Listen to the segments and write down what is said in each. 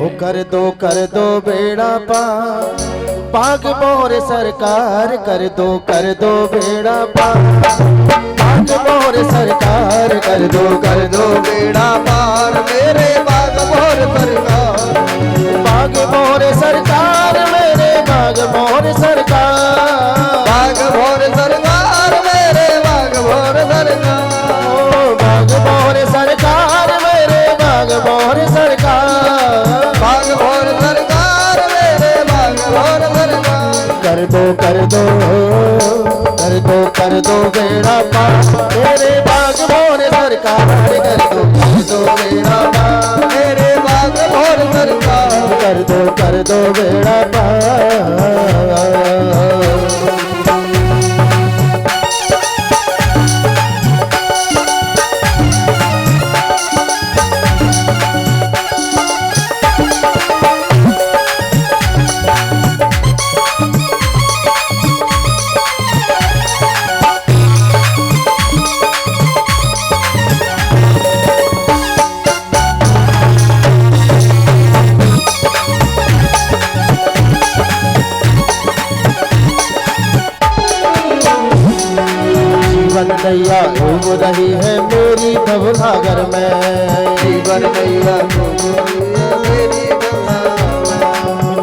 वो कर दो बेड़ा पार, पाग मोर सरकार कर दो बेड़ा पार, पाग मोर सरकार कर दो बेड़ा पार मेरे बाग मोर सरकार, बाग मोर सरकार मेरे बाग मोर सरकार, बाग मोर सरकार मेरे बाग मोर सरकार, ओ बाग मोर सरकार मेरे बाग मोर सरकार, बाग मोर सरकार मेरे बाग मोर सरकार, कर दो बेड़ा पार मेरे बाग मोर सरकार कर दो बेड़ा पार मेरे बाग मोर सरकार, कर दो बेड़ा पार। जीवन नैया डूब रही है मेरी भवसागर में, जीवन नैया मेरी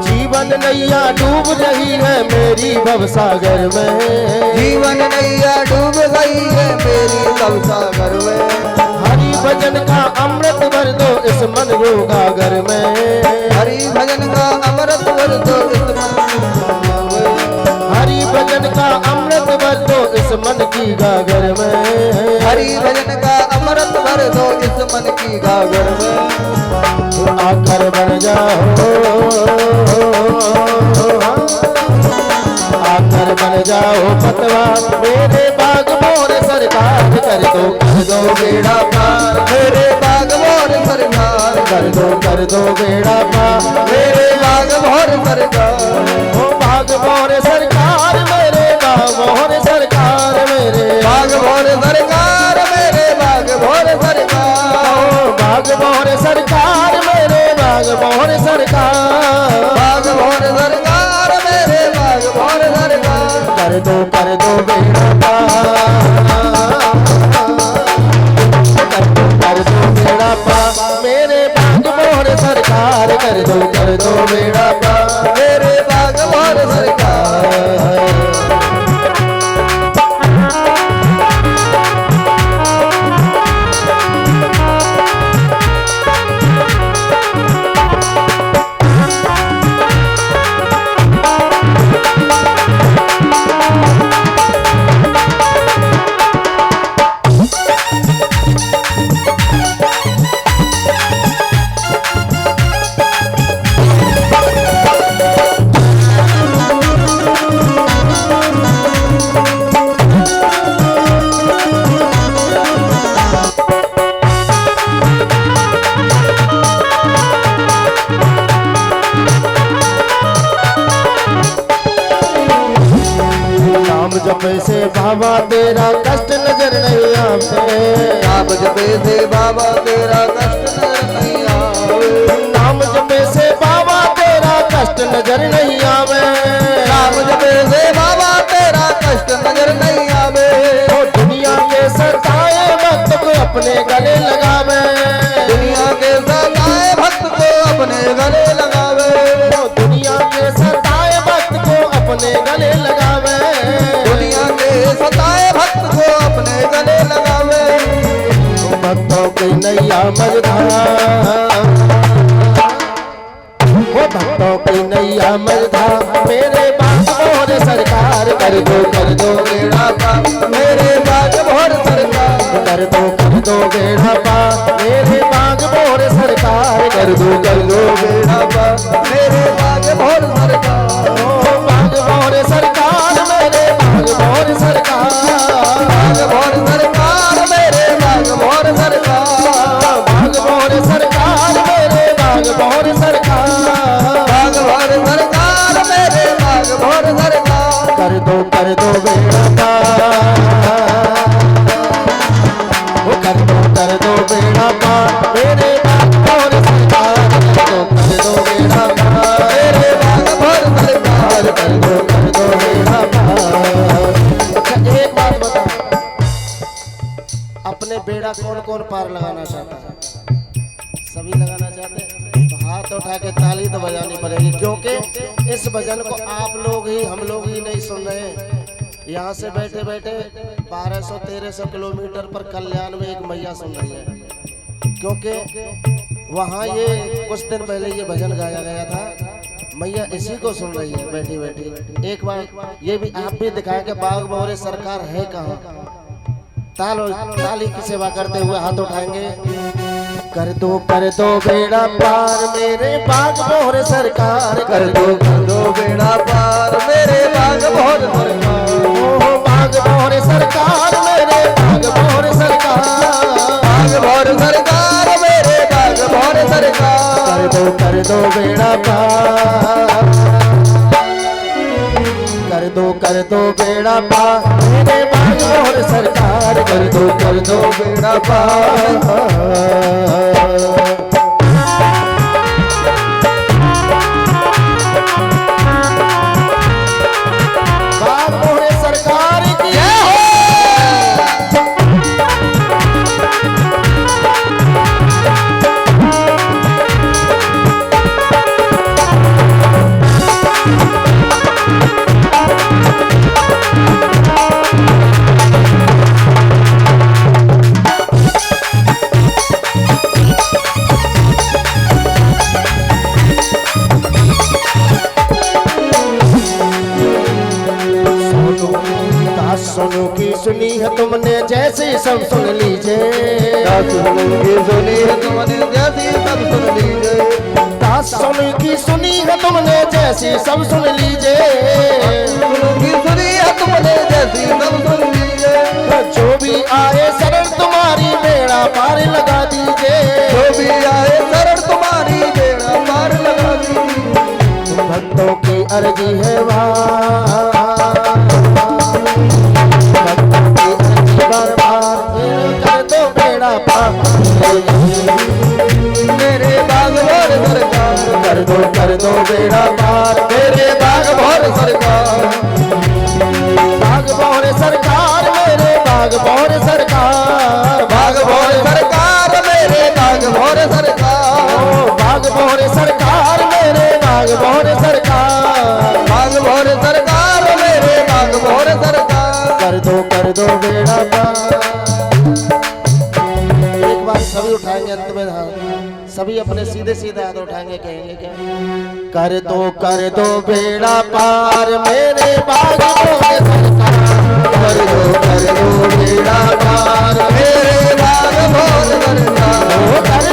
जीवन नैया डूब रही है मेरी भवसागर में, जीवन नैया डूब गई है मेरी भवसागर में, हरि भजन का अमृत भर दो इस मन रोगागर में, हरि भजन का अमृत भर दो इस मन, हरि भजन का अमृत भर दो इस मन की गागर में, हरि भजन का अमृत भर दो इस मन की गागर में, आकर बन जाओ आकर बन जाओ पतवा मेरे बाग मोर सरकार कर दो बेड़ा पार मेरे बाग मोर सरकार, कर दो बेड़ा पार मेरे बाग मोर सरकार, ओ बाग मोर सरकार मेरे बाग मोर सरकार मेरे बाग मोर सरकार मेरे बाग मोर सरकार, ओ बाग मोर सरकार मेरे बाग मोर सरकार, बाग मोर सरकार मेरे बाग मोर सरकार, कर दो बेड़ा पार, कर दो बेड़ा पार मेरे बाग मोर सरकार कर दो बेड़ा पार मेरे बाग मोर सरकार, नाम जपे से बाबा तेरा कष्ट नजर नहीं आवे, नाम जपे से बाबा तेरा कष्ट नजर नहीं आवे, नाम जपे से बाबा तेरा कष्ट नजर नहीं आवे, नाम जपे से बाबा तेरा कष्ट नजर नहीं आवे, ओ दुनिया के सताए भक्त को अपने गले लगावे, दुनिया के सताए भक्त को अपने गले लगावे, ओ दुनिया के सताए भक्त को अपने गले लगावे, दुनिया के सताए भक्त को अपने गले लगावे, भक्तों की नैया मझधार, वो भक्तों की नैया मझधार मेरे बाग मोर सरकार कर दो बेड़ा पार मेरे बाग मोर सरकार, कर दो बेड़ा पार मेरे बाग मोर सरकार कर दो बेड़ा पार मेरे बाग मोर सरकार, ओ बाग मोर सरकार मेरे बाग मोर सरकार, बाग मोर सरकार मेरे बाग मोर सरकार, बाग मोर सरकार मेरे बाग मोर सरकार, बाग मोर सरकार मेरे बाग मोर सरकार, कर दो बेड़ा पार, वो कर दो बेड़ा पार मेरे बाग मोर सरकार कर दो बेड़ा कौन कौन पार लगाना चाहता है? सभी लगाना चाहते हैं तो हाथ उठा के ताली तो बजानी पड़ेगी, क्योंकि इस भजन को आप लोग ही हम लोग ही नहीं सुन रहे हैं। यहाँ से बैठे बैठे 1200-1300 किलोमीटर पर कल्याण में एक मैया सुन रही है, क्योंकि वहाँ ये कुछ दिन पहले ये भजन गाया गया था। मैया इसी को सुन रही है बैठी बैठी। एक बार ये भी आप भी दिखाएं कि बाग बौरे सरकार है कहाँ। ताली की सेवा करते हुए हाथ उठाएंगे। कर दो बेड़ा पार मेरे बाग बौरे सरकार, कर दो बेड़ा पार मेरे बाग बौरे सरकार। ओ बाग बौरे सरकार मेरे बाग बौरे सरकार, बाग बौरे सरकार मेरे बाग बौरे सरकार। कर दो बेड़ा पार, कर दो बेड़ा पार मेरे बाग बौरे सरकार, कर दो बेड़ा पार। बाग बौरे सरकार की जय हो। सोनू की सुनी है तुमने जैसे सब सुन लीजिए, सोनू की सुनी है तुमने जैसी सब सुन लीजिए। सोनू की सुनी है तुमने जैसी सब सुन लीजिए, सोनू की सुनी है तुमने जैसी सब सुन लीजिए। जो भी आए शरण तुम्हारी बेड़ा पार लगा दीजिए, जो भी आए शरण तुम्हारी बेड़ा पार लगा दीजिए। भक्तों की अर्जी है वहाँ, कर दो बेड़ा पार मेरे बाग बौरे सरकार। कर दो बेड़ा पार मेरे बाग बौरे सरकार। बाग बौरे सरकार मेरे बाग बौरे सरकार, बाग बौरे सरकार मेरे बाग बौरे सरकार। ओ बाग बौरे सरकार मेरे बाग बौरे सरकार, बाग बौरे सरकार मेरे बाग बौरे सरकार। कर दो बेड़ा पार। एक बार सभी उठाएंगे अंत में हाथ, सभी अपने सीधे सीधे हाथ उठाएंगे, कहेंगे क्या? कर दो बेड़ा पार मेरे बाग बौरे सरकार, कर दो बेड़ा पार मेरे बाग बौरे सरकार। ओ कर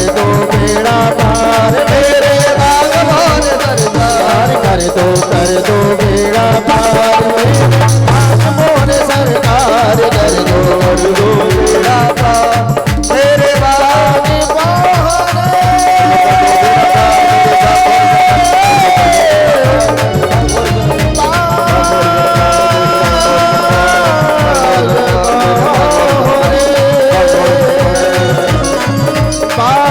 दो बेड़ा पार मेरे बाग बौरे सरकार। कर दो बेड़ा पार मेरे बाग बौरे सरकार, कर दो बेड़ा पार मेरे बाग पार